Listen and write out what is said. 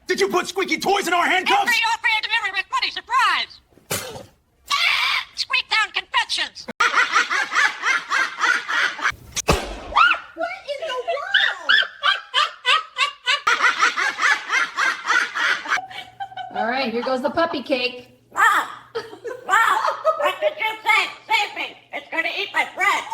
Did you put squeaky toys in our handcuffs? Every offer and delivery with money surprise. Squeak down confections. What in the world? All right, here goes the puppy cake. Mom! Mom! What did you say? Save me! It's gonna eat my bread!